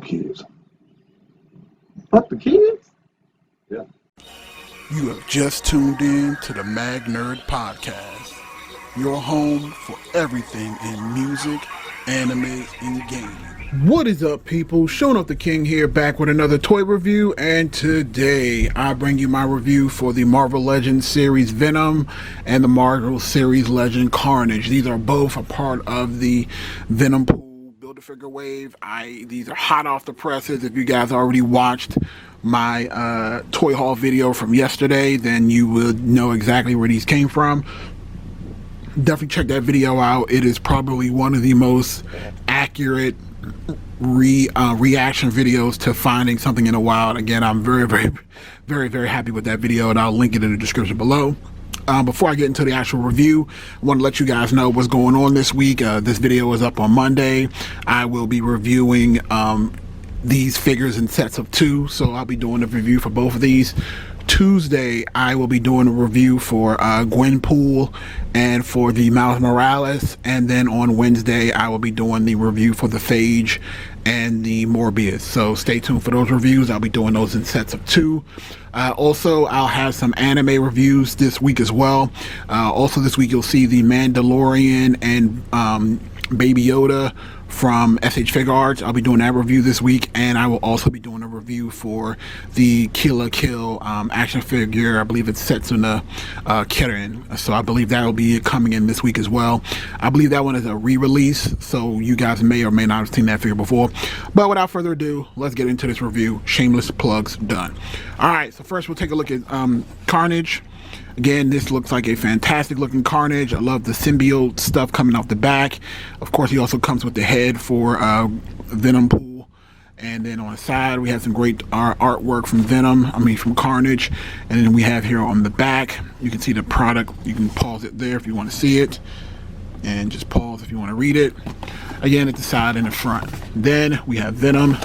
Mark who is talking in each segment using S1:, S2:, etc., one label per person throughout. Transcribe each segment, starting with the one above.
S1: kids. Fuck the kids? Yeah.
S2: You have just tuned in to the Mag Nerd Podcast, your home for everything in music, anime, and gaming. What is up, people? Showing up the King here, back with another toy review, and today I bring you my review for the Marvel Legends series Venom and the Marvel series Legend Carnage. These are both a part of the Venompool Build-A-Figure wave. These are hot off the presses. If you guys already watched my toy haul video from yesterday, then you would know exactly where these came from. Definitely check that video out. It is probably one of the most accurate reaction videos to finding something in the wild. Again, I'm very happy with that video, and I'll link it in the description below. Before I get into the actual review, I want to let you guys know what's going on this week. This video is up on Monday. I will be reviewing these figures in sets of 2, so I'll be doing a review for both of these. Tuesday, I will be doing a review for Gwenpool and for the Miles Morales, and then on Wednesday, I will be doing the review for the Phage and the Morbius. So stay tuned for those reviews. I'll be doing those in sets of 2. Also, I'll have some anime reviews this week as well. Also this week, you'll see the Mandalorian and Baby Yoda from SH Figure Arts. I'll be doing that review this week, and I will also be doing a review for the Kill la Kill action figure. I believe it's Setsuna Kirin, so I believe that will be coming in this week as well. I believe that one is a re-release, so you guys may or may not have seen that figure before. But without further ado, let's get into this review. Shameless plugs done. Alright, so first we'll take a look at Carnage. Again, this looks like a fantastic looking Carnage. I love the symbiote stuff coming off the back. Of course, he also comes with the head for Venompool. And then on the side, we have some great artwork from from Carnage. And then we have here on the back, you can see the product. You can pause it there if you want to see it. And just pause if you want to read it. Again, at the side and the front. Then we have Venom.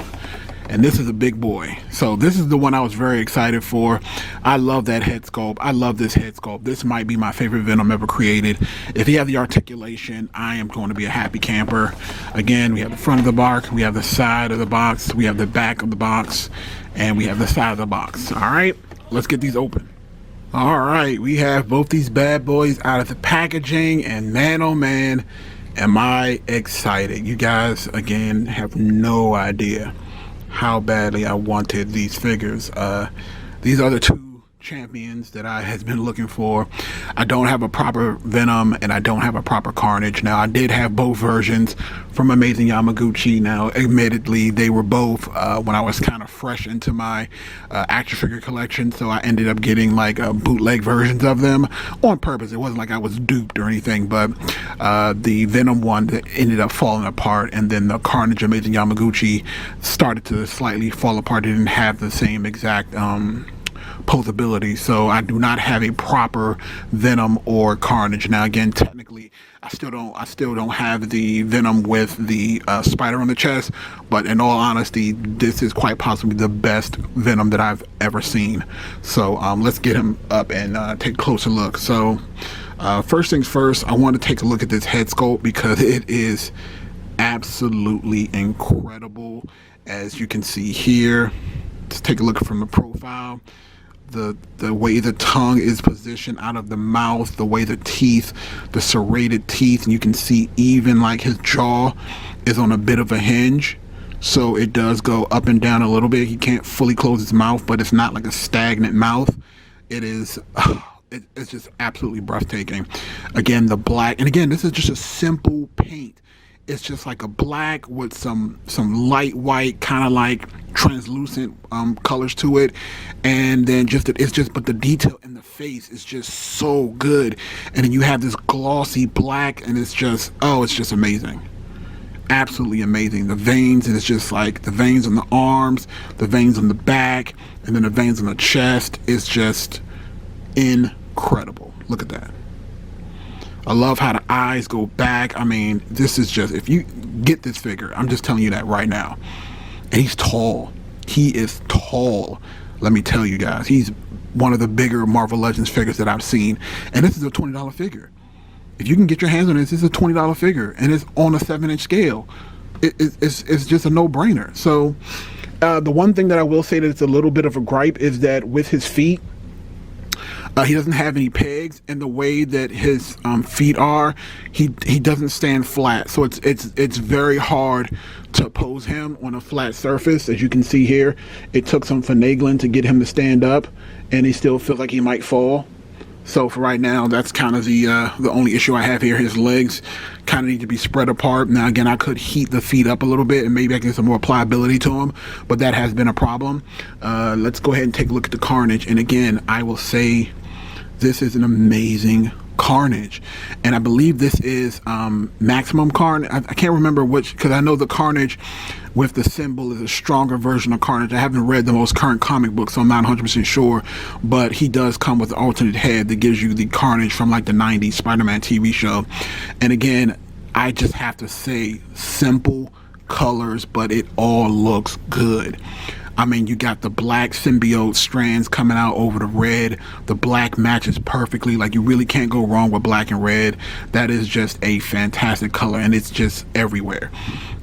S2: And this is a big boy. So this is the one I was very excited for. I love that head sculpt. I love this head sculpt. This might be my favorite Venom ever created. If he had the articulation, I am going to be a happy camper. Again, we have the front of the box, we have the side of the box, we have the back of the box, and we have the side of the box. All right, let's get these open. All right, we have both these bad boys out of the packaging, and man, oh man, am I excited. You guys, again, have no idea how badly I wanted these figures. These are the 2 champions that I has been looking for. I don't have a proper Venom and I don't have a proper Carnage. Now, I did have both versions from Amazing Yamaguchi. Now, admittedly, they were both when I was kind of fresh into my action figure collection, so I ended up getting like bootleg versions of them on purpose. It wasn't like I was duped or anything, but the Venom one that ended up falling apart, and then the Carnage Amazing Yamaguchi started to slightly fall apart. It didn't have the same exact posability, so I do not have a proper Venom or Carnage. Now, again, technically, I still don't have the Venom with the spider on the chest, but in all honesty, this is quite possibly the best Venom that I've ever seen. So let's get him up and take a closer look. So first things first, I want to take a look at this head sculpt because it is absolutely incredible. As you can see here, let's take a look from the profile. The way the tongue is positioned out of the mouth, the way the teeth, the serrated teeth, and you can see even like his jaw is on a bit of a hinge, so it does go up and down a little bit. He can't fully close his mouth, but it's not like a stagnant mouth. It is it's just absolutely breathtaking. Again, the black, and again, this is just a simple paint. It's just like a black with some light white, kind of like translucent colors to it, and then but the detail in the face is just so good. And then you have this glossy black, and it's just amazing, absolutely amazing. The veins, and it's just like the veins on the arms, the veins on the back, and then the veins on the chest. It's just incredible. Look at that. I love how the eyes go back. I mean, this is just, if you get this figure, I'm just telling you that right now. And he's tall. He is tall. Let me tell you guys, he's one of the bigger Marvel Legends figures that I've seen. And this is a $20 figure. If you can get your hands on this, this is a $20 figure. And it's on a 7-inch scale. it's just a no-brainer. So the one thing that I will say that it's a little bit of a gripe is that with his feet, he doesn't have any pegs, and the way that his feet are, he doesn't stand flat. So it's very hard to pose him on a flat surface. As you can see here, it took some finagling to get him to stand up, and he still feels like he might fall. So for right now, that's kind of the only issue I have here. His legs kind of need to be spread apart. Now again, I could heat the feet up a little bit and maybe I can get some more pliability to them, but that has been a problem. Let's go ahead and take a look at the Carnage. And again, I will say this is an amazing Carnage, and I believe this is maximum Carnage. I can't remember which, because I know the Carnage with the symbol is a stronger version of Carnage. I haven't read the most current comic book, so I'm not 100% sure, but he does come with an alternate head that gives you the Carnage from like the 90s Spider-Man TV show. And again, I just have to say, simple colors, but it all looks good. I mean, you got the black symbiote strands coming out over the red. The black matches perfectly. Like, you really can't go wrong with black and red. That is just a fantastic color, and it's just everywhere.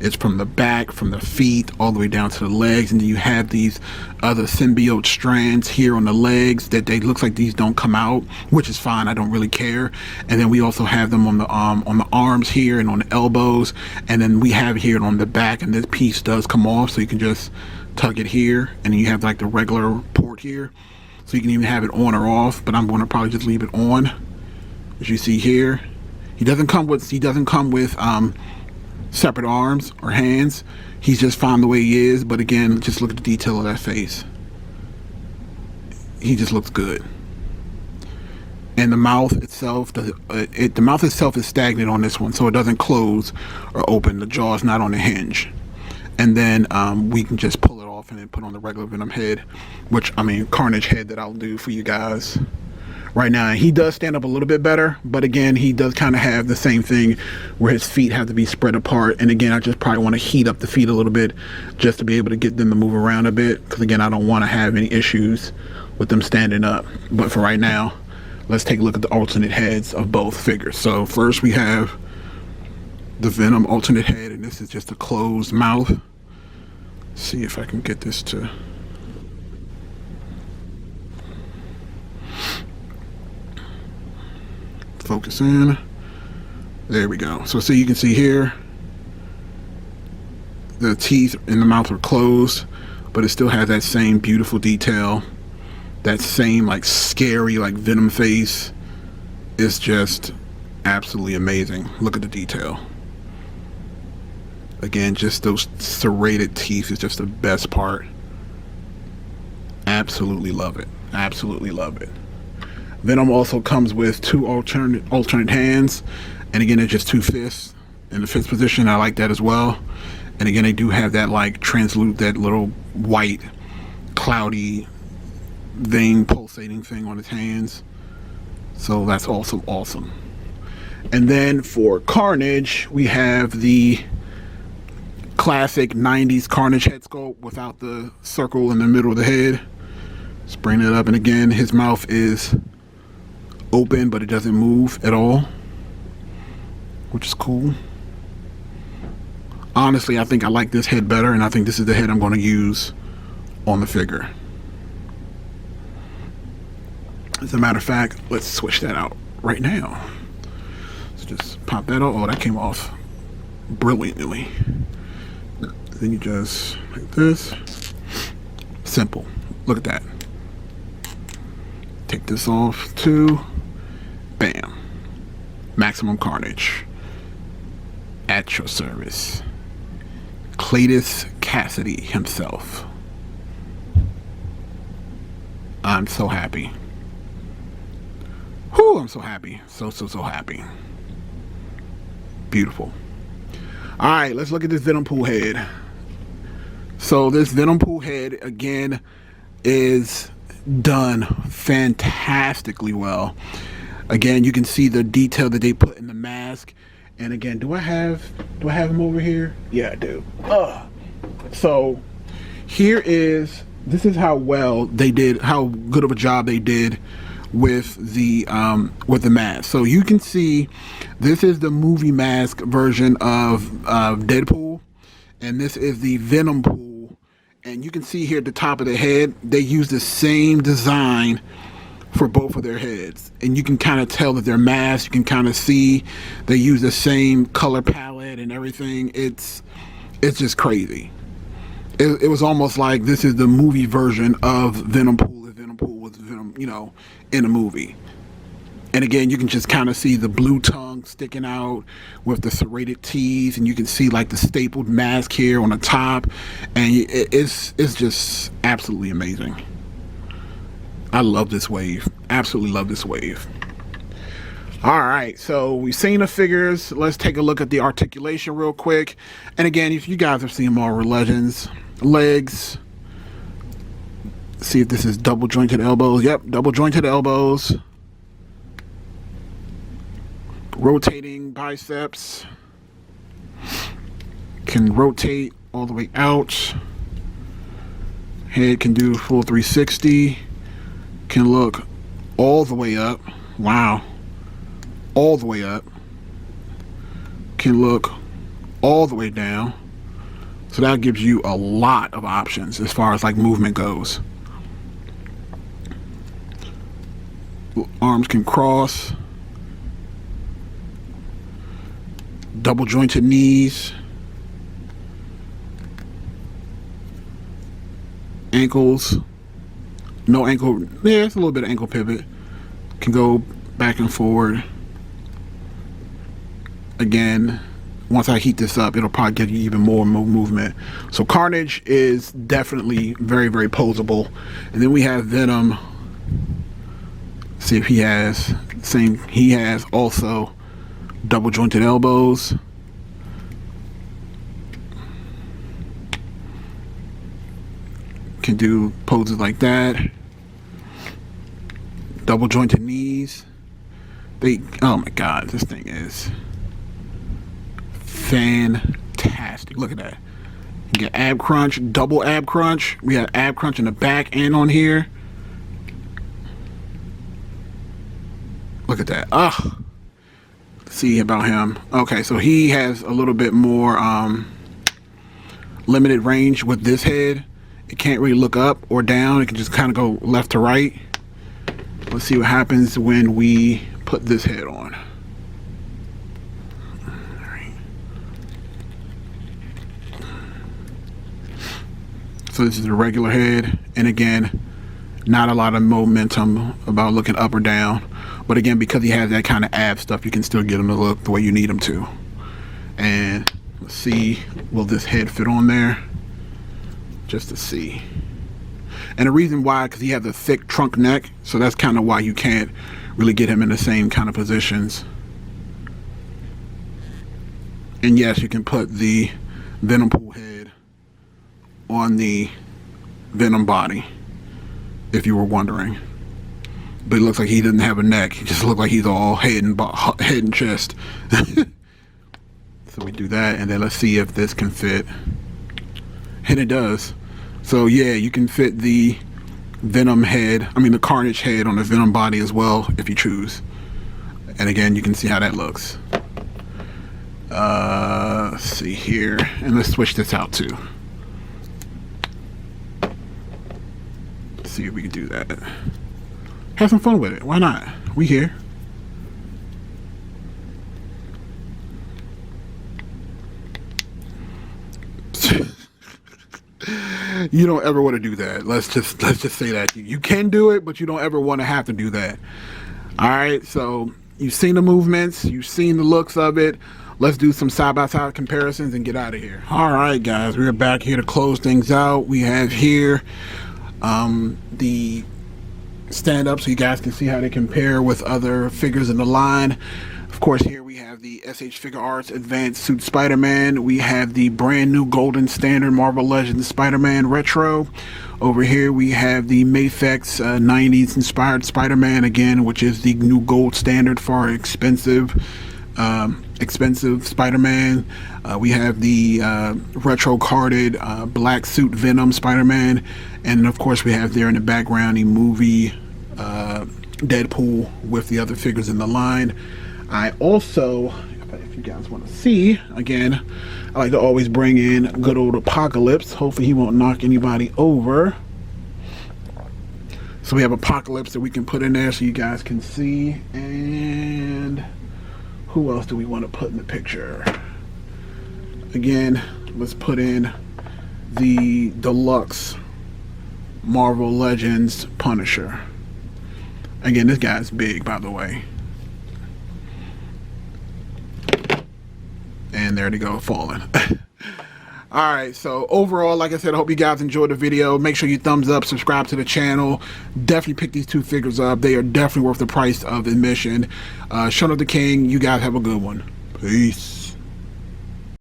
S2: It's from the back, from the feet, all the way down to the legs, and then you have these other symbiote strands here on the legs that they looks like these don't come out, which is fine. I don't really care. And then we also have them on the arms here and on the elbows, and then we have it here on the back, and this piece does come off, so you can just tug it here, and then you have like the regular port here, so you can even have it on or off, but I'm going to probably just leave it on. As you see here, he doesn't come with separate arms or hands. He's just fine the way he is, but again, just look at the detail of that face. He just looks good. And the mouth itself, the mouth itself is stagnant on this one, so it doesn't close or open. The jaw is not on a hinge. And then we can just pull it off and then put on the regular Venom head, which, I mean, Carnage head that I'll do for you guys right now. He does stand up a little bit better, but again, he does kind of have the same thing where his feet have to be spread apart. And again, I just probably want to heat up the feet a little bit just to be able to get them to move around a bit, because again, I don't want to have any issues with them standing up. But for right now, let's take a look at the alternate heads of both figures. So first we have the Venom alternate head, and this is just a closed mouth. See if I can get this to focus in. There we go. So you can see here the teeth in the mouth are closed, but it still has that same beautiful detail, that same like scary like Venom face. It's just absolutely amazing. Look at the detail. Again, just those serrated teeth is just the best part. Absolutely love it. Absolutely love it. Venom also comes with two alternate hands, and again, it's just two fists in the fist position. I like that as well. And again, they do have that like translucent, that little white, cloudy vein pulsating thing on his hands. So that's also awesome. And then for Carnage, we have the classic 90s Carnage head sculpt without the circle in the middle of the head. Let's bring it up, and again, his mouth is open, but it doesn't move at all, which is cool. Honestly, I think I like this head better, and I think this is the head I'm going to use on the figure. As a matter of fact, let's switch that out right now. Let's just pop that out. Oh, that came off brilliantly. Then you just like this. Simple. Look at that. Take this off too. Bam. Maximum Carnage. At your service. Cletus Cassidy himself. I'm so happy. Whew, I'm so happy. So happy. Beautiful. Alright, let's look at this Venompool head. So this Venompool head, again, is done fantastically well. Again, you can see the detail that they put in the mask. And again, do I have him over here? Yeah, I do. So this is how well they did, how good of a job they did with the mask. So you can see this is the movie mask version of Deadpool. And this is the Venompool. And you can see here at the top of the head, they use the same design for both of their heads. And you can kind of tell that they're masked. You can kind of see they use the same color palette and everything. It's just crazy. It was almost like this is the movie version of Venompool if Venompool was Venom, you know, in a movie. And again, you can just kind of see the blue tongue sticking out with the serrated teeth, and you can see like the stapled mask here on the top, and it's just absolutely amazing. I love this wave. Absolutely love this wave. All right, so we've seen the figures. Let's take a look at the articulation real quick. And again, if you guys have seen Marvel Legends, legs. See if this is double jointed elbows. Yep, double jointed elbows. Rotating biceps. Can rotate all the way out. Head can do full 360. Can look all the way up. Wow. All the way up. Can look all the way down. So that gives you a lot of options as far as like movement goes. Arms can cross. Double jointed knees. Ankles. No ankle. Yeah, it's a little bit of ankle pivot. Can go back and forward. Again, once I heat this up, it'll probably give you even more movement. So Carnage is definitely very, very posable. And then we have Venom. See if he has same. He has also double jointed elbows. Can do poses like that. Double jointed knees. Oh my God, this thing is fantastic. Look at that. You get ab crunch, double ab crunch. We have ab crunch in the back and on here. Look at that. See about him. Okay, so he has a little bit more limited range with this head. It can't really look up or down. It can just kind of go left to right. Let's see what happens when we put this head on. So this is a regular head, and again, not a lot of momentum about looking up or down. But again, because he has that kind of ab stuff, you can still get him to look the way you need him to. And let's see, will this head fit on there? Just to see. And the reason why, because he has a thick trunk neck, so that's kind of why you can't really get him in the same kind of positions. And yes, you can put the Venompool head on the Venom body, if you were wondering. But it looks like he doesn't have a neck. He just looks like he's all head and chest. So we do that, and then let's see if this can fit. And it does. So yeah, you can fit the Venom head, the Carnage head on the Venom body as well, if you choose. And again, you can see how that looks. Let's see here, and let's switch this out too. Let's see if we can do that. Have some fun with it. Why not? We here. You don't ever want to do that. Let's just say that you can do it, but you don't ever want to have to do that. All right, so you've seen the movements, you've seen the looks of it. Let's do some side-by-side comparisons and get out of here. All right, guys, we're back here to close things out. We have here the stand-up, so you guys can see how they compare with other figures in the line. Of course, here we have the SH Figure Arts Advanced Suit Spider-Man. We have the brand new Golden Standard Marvel Legends Spider-Man Retro. Over here we have the Mafex 90s inspired Spider-Man again, which is the new gold standard for our expensive Spider-Man. We have the retro carded black suit Venom Spider-Man, and of course we have there in the background the movie Deadpool with the other figures in the line. I also, if you guys want to see. Again, I like to always bring in good old Apocalypse. Hopefully he won't knock anybody over. So we have Apocalypse that we can put in there so you guys can see. And who else do we want to put in the picture? Again, let's put in the deluxe Marvel Legends Punisher. Again, this guy's big, by the way. And there they go, falling. Alright, so overall, like I said, I hope you guys enjoyed the video. Make sure you thumbs up, subscribe to the channel. Definitely pick these two figures up. They are definitely worth the price of admission. Shaun of the King, you guys have a good one. Peace.